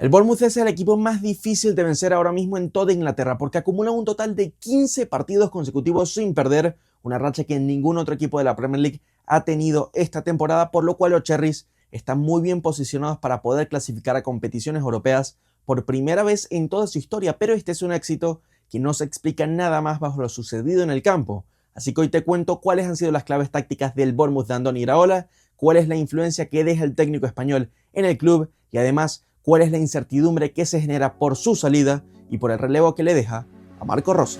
El Bournemouth es el equipo más difícil de vencer ahora mismo en toda Inglaterra porque acumula un total de 15 partidos consecutivos sin perder, una racha que ningún otro equipo de la Premier League ha tenido esta temporada, por lo cual los Cherries están muy bien posicionados para poder clasificar a competiciones europeas por primera vez en toda su historia, pero este es un éxito que no se explica nada más bajo lo sucedido en el campo. Así que hoy te cuento cuáles han sido las claves tácticas del Bournemouth de Andoni Iraola, cuál es la influencia que deja el técnico español en el club y además cuál es la incertidumbre que se genera por su salida y por el relevo que le deja a Marco Rose.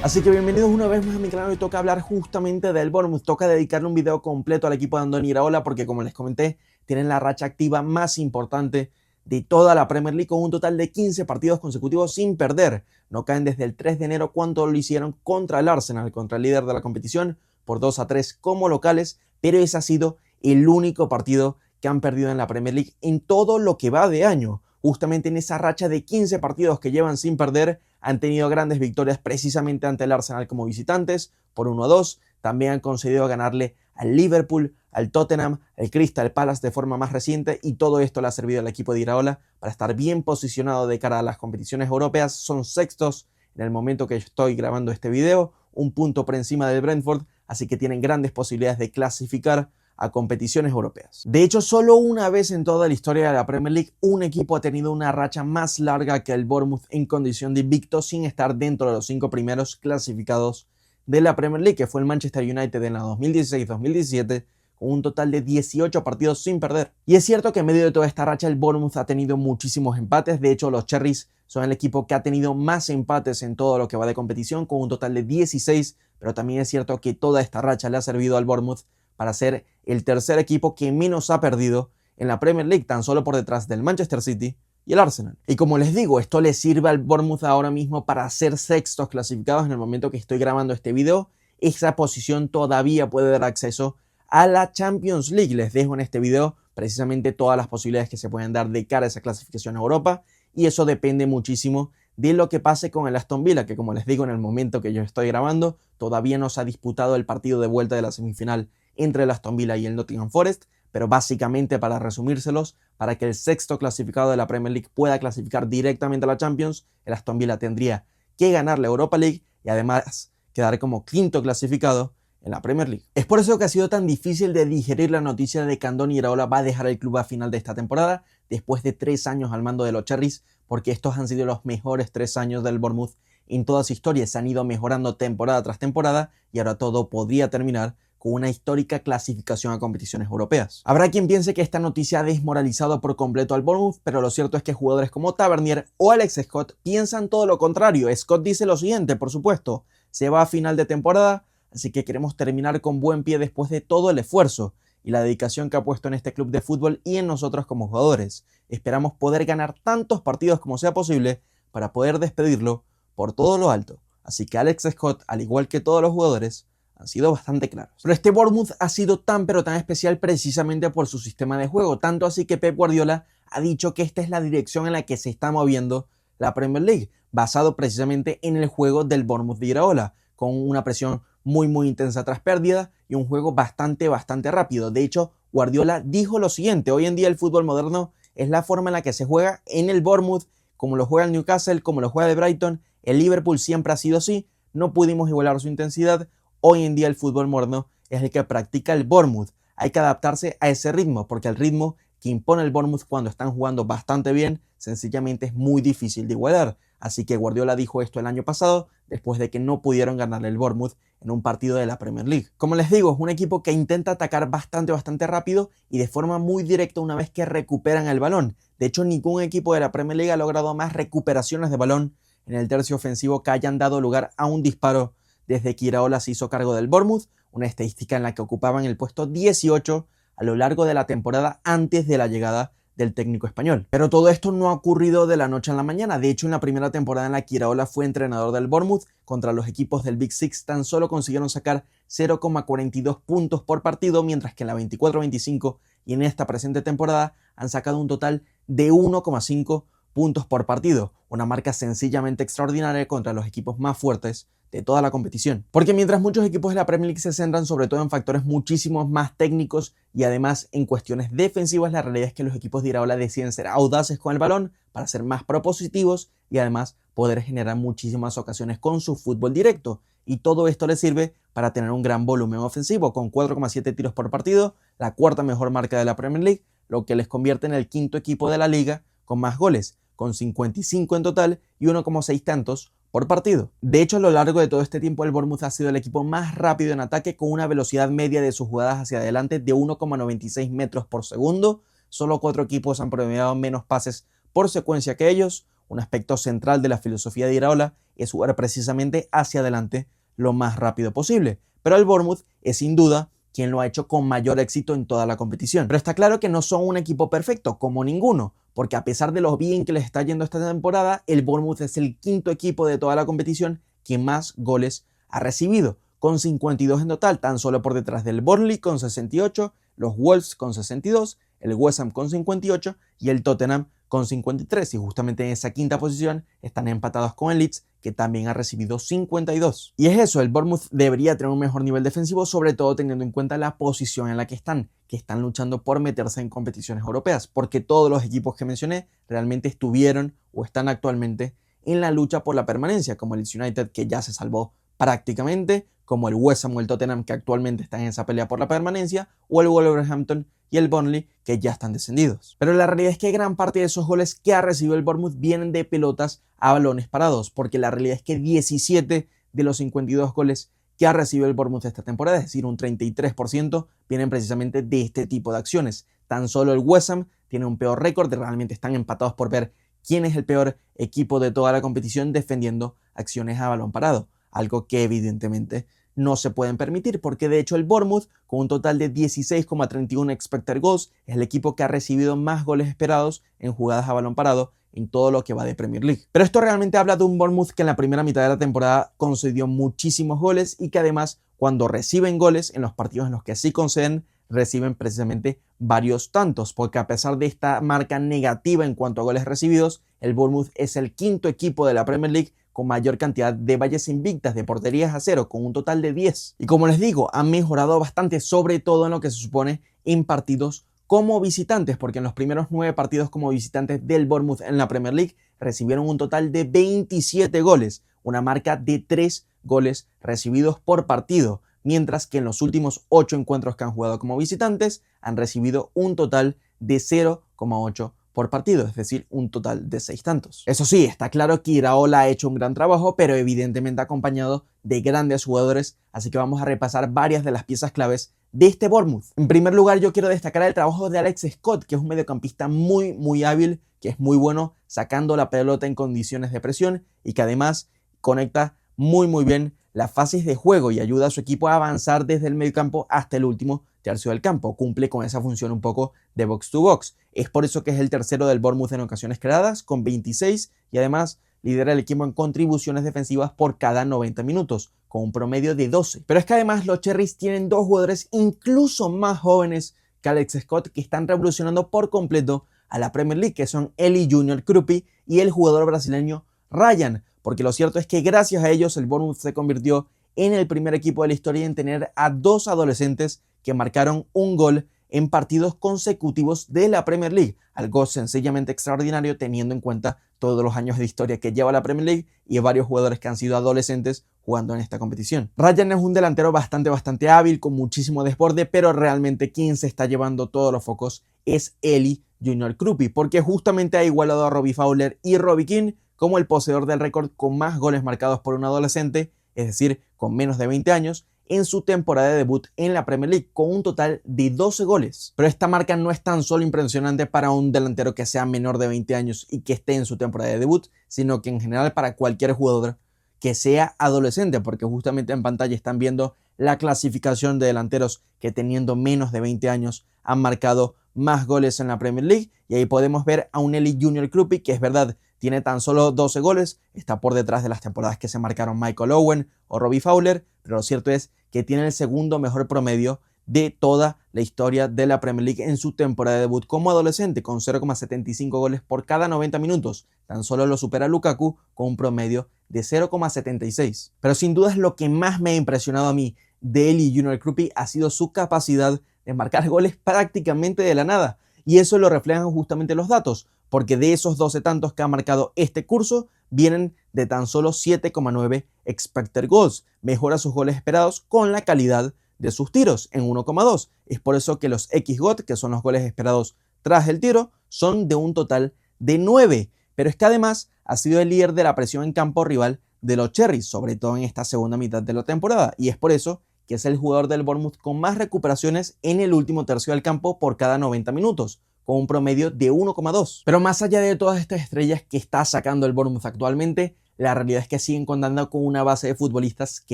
Así que bienvenidos una vez más a mi canal. Hoy toca hablar justamente del Bournemouth, toca dedicarle un video completo al equipo de Andoni Iraola porque, como les comenté, tienen la racha activa más importante de toda la Premier League con un total de 15 partidos consecutivos sin perder. No caen desde el 3 de enero cuando lo hicieron contra el Arsenal, contra el líder de la competición, por 2-3 como locales, pero ese ha sido el único partido que han perdido en la Premier League en todo lo que va de año. Justamente en esa racha de 15 partidos que llevan sin perder, han tenido grandes victorias precisamente ante el Arsenal como visitantes, por 1-2. También han conseguido ganarle al Liverpool, al Tottenham, al Crystal Palace de forma más reciente, y todo esto le ha servido al equipo de Iraola para estar bien posicionado de cara a las competiciones europeas. Son sextos en el momento que estoy grabando este video, un punto por encima del Brentford, así que tienen grandes posibilidades de clasificar a competiciones europeas. De hecho, solo una vez en toda la historia de la Premier League un equipo ha tenido una racha más larga que el Bournemouth en condición de invicto sin estar dentro de los 5 primeros clasificados de la Premier League, que fue el Manchester United en la 2016-2017, con un total de 18 partidos sin perder. Y es cierto que en medio de toda esta racha el Bournemouth ha tenido muchísimos empates. De hecho, los Cherries son el equipo que ha tenido más empates en todo lo que va de competición, con un total de 16, pero también es cierto que toda esta racha le ha servido al Bournemouth para ser el tercer equipo que menos ha perdido en la Premier League, tan solo por detrás del Manchester City y el Arsenal. Y como les digo, esto le sirve al Bournemouth ahora mismo para ser sextos clasificados en el momento que estoy grabando este video. Esa posición todavía puede dar acceso a la Champions League. Les dejo en este video precisamente todas las posibilidades que se pueden dar de cara a esa clasificación a Europa, y eso depende muchísimo de lo que pase con el Aston Villa, que como les digo, en el momento que yo estoy grabando todavía no se ha disputado el partido de vuelta de la semifinal entre el Aston Villa y el Nottingham Forest, pero básicamente, para resumírselos, para que el sexto clasificado de la Premier League pueda clasificar directamente a la Champions, el Aston Villa tendría que ganar la Europa League y además quedar como quinto clasificado en la Premier League. Es por eso que ha sido tan difícil de digerir la noticia de que Andoni Iraola va a dejar el club a final de esta temporada, después de 3 años al mando de los Cherries, porque estos han sido los mejores 3 años del Bournemouth en toda su historia. Se han ido mejorando temporada tras temporada y ahora todo podría terminar con una histórica clasificación a competiciones europeas. Habrá quien piense que esta noticia ha desmoralizado por completo al Bournemouth, pero lo cierto es que jugadores como Tavernier o Alex Scott piensan todo lo contrario. Scott dice lo siguiente: por supuesto, se va a final de temporada, así que queremos terminar con buen pie después de todo el esfuerzo y la dedicación que ha puesto en este club de fútbol y en nosotros como jugadores. Esperamos poder ganar tantos partidos como sea posible para poder despedirlo por todo lo alto. Así que Alex Scott, al igual que todos los jugadores, han sido bastante claros. Pero este Bournemouth ha sido tan pero tan especial precisamente por su sistema de juego, tanto así que Pep Guardiola ha dicho que esta es la dirección en la que se está moviendo la Premier League, basado precisamente en el juego del Bournemouth de Iraola, con una presión muy intensa tras pérdida y un juego bastante rápido. De hecho, Guardiola dijo lo siguiente: hoy en día el fútbol moderno es la forma en la que se juega en el Bournemouth, como lo juega el Newcastle, como lo juega el Brighton. El Liverpool siempre ha sido así, no pudimos igualar su intensidad. Hoy en día el fútbol moderno es el que practica el Bournemouth. Hay que adaptarse a ese ritmo, porque el ritmo que impone el Bournemouth cuando están jugando bastante bien, sencillamente es muy difícil de igualar. Así que Guardiola dijo esto el año pasado, después de que no pudieron ganarle el Bournemouth en un partido de la Premier League. Como les digo, es un equipo que intenta atacar bastante rápido y de forma muy directa una vez que recuperan el balón. De hecho, ningún equipo de la Premier League ha logrado más recuperaciones de balón en el tercio ofensivo que hayan dado lugar a un disparo desde que Iraola se hizo cargo del Bournemouth, una estadística en la que ocupaban el puesto 18 a lo largo de la temporada antes de la llegada del técnico español. Pero todo esto no ha ocurrido de la noche a la mañana. De hecho, en la primera temporada en la que Iraola fue entrenador del Bournemouth, contra los equipos del Big Six tan solo consiguieron sacar 0,42 puntos por partido, mientras que en la 24-25 y en esta presente temporada han sacado un total de 1,5 puntos por partido, una marca sencillamente extraordinaria contra los equipos más fuertes de toda la competición. Porque mientras muchos equipos de la Premier League se centran sobre todo en factores muchísimos más técnicos y además en cuestiones defensivas, la realidad es que los equipos de Iraola deciden ser audaces con el balón para ser más propositivos y además poder generar muchísimas ocasiones con su fútbol directo. Y todo esto les sirve para tener un gran volumen ofensivo con 4,7 tiros por partido, la cuarta mejor marca de la Premier League, lo que les convierte en el quinto equipo de la liga con más goles, con 55 en total y 1,6 tantos por partido. De hecho, a lo largo de todo este tiempo el Bournemouth ha sido el equipo más rápido en ataque con una velocidad media de sus jugadas hacia adelante de 1,96 metros por segundo. Solo 4 equipos han promediado menos pases por secuencia que ellos. Un aspecto central de la filosofía de Iraola es jugar precisamente hacia adelante lo más rápido posible. Pero el Bournemouth es sin duda quien lo ha hecho con mayor éxito en toda la competición. Pero está claro que no son un equipo perfecto, como ninguno, porque a pesar de lo bien que les está yendo esta temporada, el Bournemouth es el quinto equipo de toda la competición que más goles ha recibido, con 52 en total, tan solo por detrás del Burnley con 68, los Wolves con 62, el West Ham con 58 y el Tottenham con 53, y justamente en esa quinta posición están empatados con el Leeds, que también ha recibido 52. Y es eso, el Bournemouth debería tener un mejor nivel defensivo, sobre todo teniendo en cuenta la posición en la que están luchando por meterse en competiciones europeas, porque todos los equipos que mencioné realmente estuvieron o están actualmente en la lucha por la permanencia, como el Leeds United, que ya se salvó prácticamente, como el West Ham o el Tottenham, que actualmente están en esa pelea por la permanencia, o el Wolverhampton y el Burnley, que ya están descendidos. Pero la realidad es que gran parte de esos goles que ha recibido el Bournemouth vienen de pelotas a balones parados, porque la realidad es que 17 de los 52 goles que ha recibido el Bournemouth esta temporada, es decir, un 33%, vienen precisamente de este tipo de acciones. Tan solo el West Ham tiene un peor récord, realmente están empatados por ver quién es el peor equipo de toda la competición defendiendo acciones a balón parado, algo que evidentemente no se pueden permitir, porque de hecho el Bournemouth, con un total de 16,31 expected goals, es el equipo que ha recibido más goles esperados en jugadas a balón parado en todo lo que va de Premier League. Pero esto realmente habla de un Bournemouth que en la primera mitad de la temporada concedió muchísimos goles y que además cuando reciben goles en los partidos en los que sí conceden, reciben precisamente varios tantos, porque a pesar de esta marca negativa en cuanto a goles recibidos, el Bournemouth es el quinto equipo de la Premier League con mayor cantidad de valles invictas de porterías a cero, con un total de 10. Y como les digo, han mejorado bastante, sobre todo en lo que se supone en partidos como visitantes, porque en los primeros 9 partidos como visitantes del Bournemouth en la Premier League recibieron un total de 27 goles, una marca de 3 goles recibidos por partido, mientras que en los últimos 8 encuentros que han jugado como visitantes han recibido un total de 0,8 por partido, es decir, un total de 6 tantos. Eso sí, está claro que Iraola ha hecho un gran trabajo, pero evidentemente acompañado de grandes jugadores, así que vamos a repasar varias de las piezas claves de este Bournemouth. En primer lugar, yo quiero destacar el trabajo de Alex Scott, que es un mediocampista muy hábil, que es muy bueno sacando la pelota en condiciones de presión y que además conecta muy bien las fases de juego y ayuda a su equipo a avanzar desde el mediocampo hasta el último tercio del campo. Cumple con esa función un poco de box to box. Es por eso que es el tercero del Bournemouth en ocasiones creadas, con 26, y además lidera el equipo en contribuciones defensivas por cada 90 minutos, con un promedio de 12. Pero es que además los Cherries tienen 2 jugadores incluso más jóvenes que Alex Scott, que están revolucionando por completo a la Premier League, que son Eli Junior Krupi y el jugador brasileño Ryan, porque lo cierto es que gracias a ellos el Bournemouth se convirtió en el primer equipo de la historia en tener a 2 adolescentes que marcaron un gol en partidos consecutivos de la Premier League, algo sencillamente extraordinario teniendo en cuenta todos los años de historia que lleva la Premier League y varios jugadores que han sido adolescentes jugando en esta competición. Ryan es un delantero bastante hábil, con muchísimo desborde, pero realmente quien se está llevando todos los focos es Eli Junior Krupi, porque justamente ha igualado a Robbie Fowler y Robbie Keane como el poseedor del récord con más goles marcados por un adolescente, es decir, con menos de 20 años, en su temporada de debut en la Premier League, con un total de 12 goles. Pero esta marca no es tan solo impresionante para un delantero que sea menor de 20 años y que esté en su temporada de debut, sino que en general para cualquier jugador que sea adolescente, porque justamente en pantalla están viendo la clasificación de delanteros que teniendo menos de 20 años han marcado más goles en la Premier League, y ahí podemos ver a un Eli Junior Krupi, que es verdad, tiene tan solo 12 goles, está por detrás de las temporadas que se marcaron Michael Owen o Robbie Fowler, pero lo cierto es que tiene el segundo mejor promedio de toda la historia de la Premier League en su temporada de debut como adolescente, con 0,75 goles por cada 90 minutos. Tan solo lo supera Lukaku con un promedio de 0,76. Pero sin duda es lo que más me ha impresionado a mí de Eli Junior Krupi ha sido su capacidad de marcar goles prácticamente de la nada. Y eso lo reflejan justamente los datos, porque de esos 12 tantos que ha marcado este curso, vienen de tan solo 7,9 expected goals. Mejora sus goles esperados con la calidad de sus tiros en 1,2. Es por eso que los XGOT, que son los goles esperados tras el tiro, son de un total de 9. Pero es que además ha sido el líder de la presión en campo rival de los Cherries, sobre todo en esta segunda mitad de la temporada. Y es por eso que es el jugador del Bournemouth con más recuperaciones en el último tercio del campo por cada 90 minutos, con un promedio de 1,2. Pero más allá de todas estas estrellas que está sacando el Bournemouth actualmente, la realidad es que siguen contando con una base de futbolistas que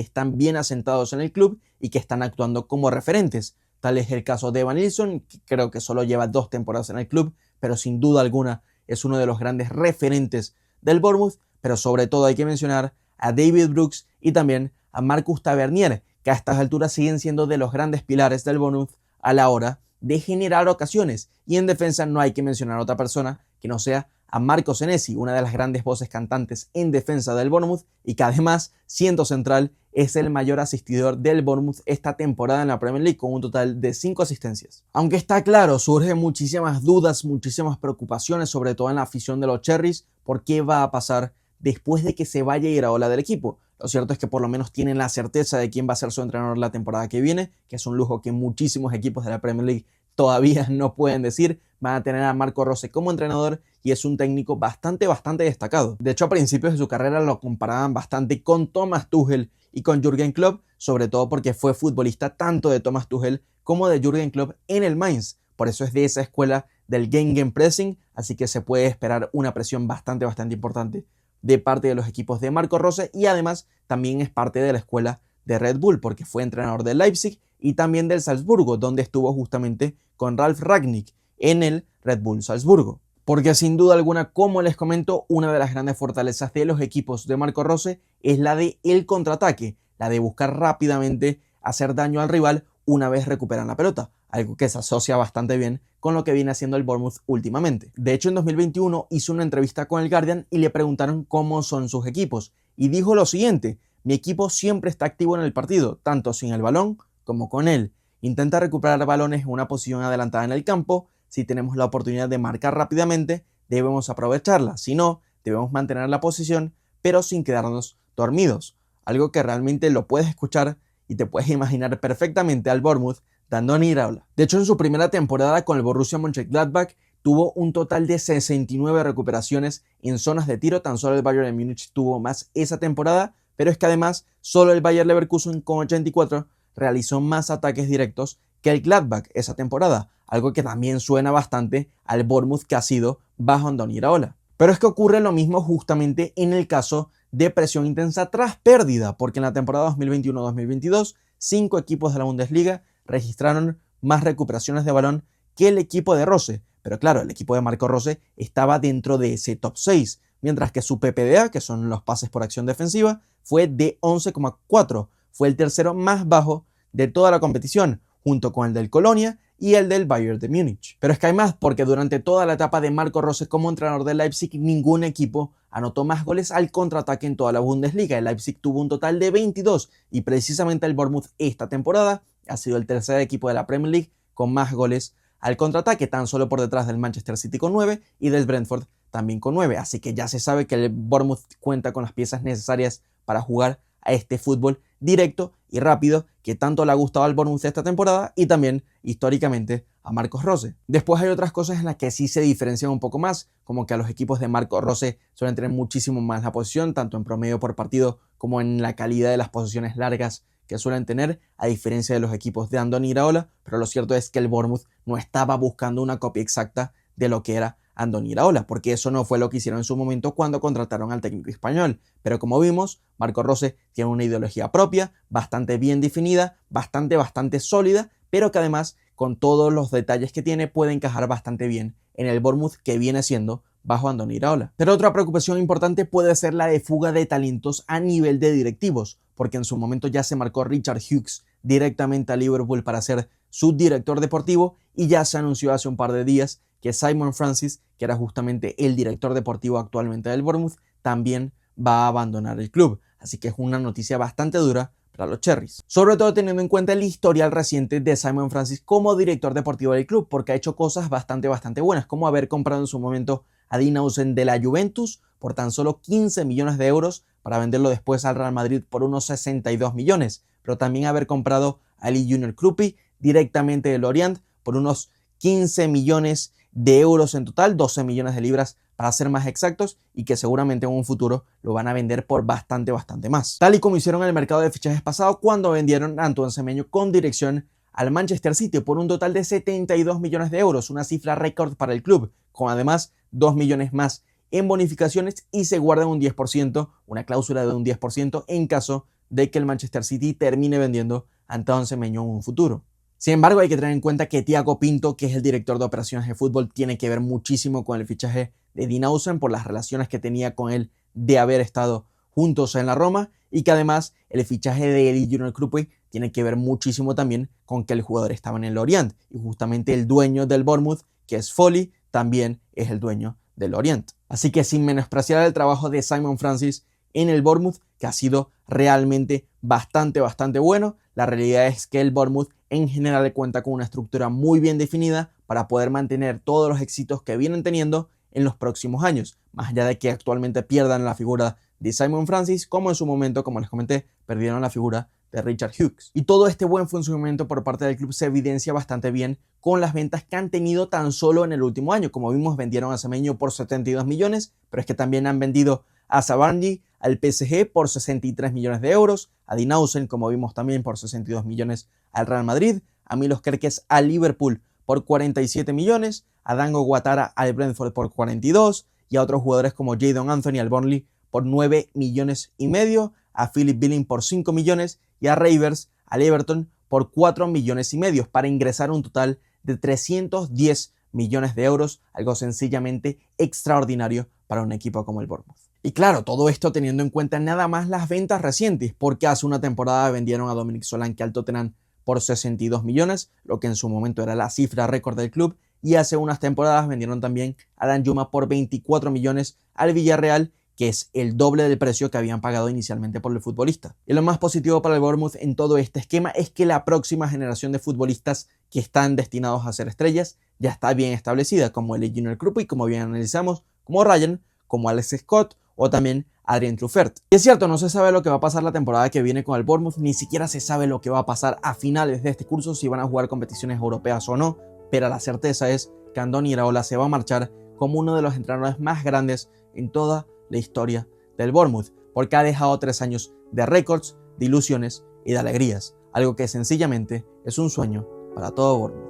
están bien asentados en el club y que están actuando como referentes. Tal es el caso de Evan Nilsson, que creo que solo lleva 2 temporadas en el club, pero sin duda alguna es uno de los grandes referentes del Bournemouth. Pero sobre todo hay que mencionar a David Brooks y también a Marcus Tavernier, que a estas alturas siguen siendo de los grandes pilares del Bournemouth a la hora de generar ocasiones. Y en defensa no hay que mencionar a otra persona que no sea a Marco Senesi, una de las grandes voces cantantes en defensa del Bournemouth y que además, siendo central, es el mayor asistidor del Bournemouth esta temporada en la Premier League con un total de 5 asistencias. Aunque está claro, surgen muchísimas dudas, muchísimas preocupaciones, sobre todo en la afición de los Cherries, por qué va a pasar después de que se vaya Iraola del equipo. Lo cierto es que por lo menos tienen la certeza de quién va a ser su entrenador la temporada que viene, que es un lujo que muchísimos equipos de la Premier League todavía no pueden decir. Van a tener a Marco Rose como entrenador y es un técnico bastante destacado. De hecho, a principios de su carrera lo comparaban bastante con Thomas Tuchel y con Jürgen Klopp, sobre todo porque fue futbolista tanto de Thomas Tuchel como de Jürgen Klopp en el Mainz. Por eso es de esa escuela del Game Pressing, así que se puede esperar una presión bastante importante de parte de los equipos de Marco Rose, y además también es parte de la escuela de Red Bull porque fue entrenador del Leipzig y también del Salzburgo, donde estuvo justamente con Ralf Rangnick en el Red Bull Salzburgo. Porque sin duda alguna, como les comento, una de las grandes fortalezas de los equipos de Marco Rose es la de el contraataque, la de buscar rápidamente hacer daño al rival una vez recuperan la pelota, algo que se asocia bastante bien con lo que viene haciendo el Bournemouth últimamente. De hecho, en 2021 hizo una entrevista con el Guardian y le preguntaron cómo son sus equipos, y dijo lo siguiente: mi equipo siempre está activo en el partido, tanto sin el balón como con él. Intenta recuperar balones en una posición adelantada en el campo. Si tenemos la oportunidad de marcar rápidamente, debemos aprovecharla. Si no, debemos mantener la posición, pero sin quedarnos dormidos. Algo que realmente lo puedes escuchar y te puedes imaginar perfectamente al Bournemouth dando a Iraola. De hecho, en su primera temporada con el Borussia Mönchengladbach tuvo un total de 69 recuperaciones en zonas de tiro. Tan solo el Bayern de Múnich tuvo más esa temporada, pero es que además solo el Bayer Leverkusen con 84 realizó más ataques directos que el Gladbach esa temporada, algo que también suena bastante al Bournemouth que ha sido bajo Andoni Iraola. Pero es que ocurre lo mismo justamente en el caso de presión intensa tras pérdida, porque en la temporada 2021-2022 5 equipos de la Bundesliga registraron más recuperaciones de balón que el equipo de Rose, pero claro, el equipo de Marco Rose estaba dentro de ese top 6, mientras que su PPDA, que son los pases por acción defensiva, fue de 11,4, fue el tercero más bajo de toda la competición, junto con el del Colonia y el del Bayern de Múnich. Pero es que hay más, porque durante toda la etapa de Marco Rose como entrenador del Leipzig, ningún equipo anotó más goles al contraataque en toda la Bundesliga. El Leipzig tuvo un total de 22 y precisamente el Bournemouth esta temporada ha sido el tercer equipo de la Premier League con más goles al contraataque, tan solo por detrás del Manchester City con 9 y del Brentford también con 9. Así que ya se sabe que el Bournemouth cuenta con las piezas necesarias para jugar a este fútbol directo y rápido que tanto le ha gustado al Bournemouth esta temporada y también históricamente a Marcos Rose. Después hay otras cosas en las que sí se diferencian un poco más, como que a los equipos de Marcos Rose suelen tener muchísimo más la posición, tanto en promedio por partido como en la calidad de las posiciones largas que suelen tener, a diferencia de los equipos de Andoni Iraola. Pero lo cierto es que el Bournemouth no estaba buscando una copia exacta de lo que era Andoni Iraola, porque eso no fue lo que hicieron en su momento cuando contrataron al técnico español. Pero como vimos, Marco Rose tiene una ideología propia, bastante bien definida, bastante sólida, pero que además, con todos los detalles que tiene, puede encajar bastante bien en el Bournemouth que viene siendo bajo Andoni Iraola. Pero otra preocupación importante puede ser la de fuga de talentos a nivel de directivos, porque en su momento ya se marcó Richard Hughes directamente a Liverpool para ser su director deportivo, y ya se anunció hace un par de días que Simon Francis, que era justamente el director deportivo actualmente del Bournemouth, también va a abandonar el club. Así que es una noticia bastante dura para los Cherries. Sobre todo teniendo en cuenta el historial reciente de Simon Francis como director deportivo del club, porque ha hecho cosas bastante buenas, como haber comprado en su momento a Dean Huijsen de la Juventus por tan solo 15 millones de euros para venderlo después al Real Madrid por unos 62 millones, pero también haber comprado a Lee Junior Krupi directamente del Lorient por unos 15 millones de euros en total, 12 millones de libras para ser más exactos, y que seguramente en un futuro lo van a vender por bastante más. Tal y como hicieron en el mercado de fichajes pasado cuando vendieron a Antoine Semenyo con dirección al Manchester City por un total de 72 millones de euros, una cifra récord para el club, con además 2 millones más en bonificaciones, y se guardan un 10%, una cláusula de un 10% en caso de que el Manchester City termine vendiendo a Antoine Semenyo en un futuro. Sin embargo, hay que tener en cuenta que Thiago Pinto, que es el director de operaciones de fútbol, tiene que ver muchísimo con el fichaje de Dean Huijsen por las relaciones que tenía con él de haber estado juntos en la Roma, y que además el fichaje de Lee Junior Krupi tiene que ver muchísimo también con que el jugador estaba en el Lorient, y justamente el dueño del Bournemouth, que es Foley, también es el dueño del Lorient. Así que sin menospreciar el trabajo de Simon Francis en el Bournemouth, que ha sido realmente bastante bueno, la realidad es que el Bournemouth en general cuenta con una estructura muy bien definida para poder mantener todos los éxitos que vienen teniendo en los próximos años, más allá de que actualmente pierdan la figura de Simon Francis, como en su momento, como les comenté, perdieron la figura de Richard Hughes. Y todo este buen funcionamiento por parte del club se evidencia bastante bien con las ventas que han tenido tan solo en el último año. Como vimos, vendieron a Semenyo por 72 millones, pero es que también han vendido a Zabarnyi al PSG por 63 millones de euros, a Dean Huijsen, como vimos, también por 62 millones al Real Madrid, a Milos Kerkez al Liverpool por 47 millones, a Dango Ouattara al Brentford por 42, y a otros jugadores como Jadon Anthony al Burnley por 9 millones y medio, a Philip Billing por 5 millones y a Reivers al Everton por 4 millones y medio, para ingresar un total de 310 millones de euros, algo sencillamente extraordinario para un equipo como el Bournemouth. Y claro, todo esto teniendo en cuenta nada más las ventas recientes, porque hace una temporada vendieron a Dominic Solanke al Tottenham por 62 millones, lo que en su momento era la cifra récord del club, y hace unas temporadas vendieron también a Danjuma por 24 millones al Villarreal, que es el doble del precio que habían pagado inicialmente por el futbolista. Y lo más positivo para el Bournemouth en todo este esquema es que la próxima generación de futbolistas que están destinados a ser estrellas ya está bien establecida, como el Junior Krupi, como bien analizamos, como Ryan, como Alex Scott o también Adrien Truffert. Y es cierto, no se sabe lo que va a pasar la temporada que viene con el Bournemouth, ni siquiera se sabe lo que va a pasar a finales de este curso, si van a jugar competiciones europeas o no, pero la certeza es que Andoni Iraola se va a marchar como uno de los entrenadores más grandes en toda la historia del Bournemouth, porque ha dejado 3 años de récords, de ilusiones y de alegrías, algo que sencillamente es un sueño para todo Bournemouth.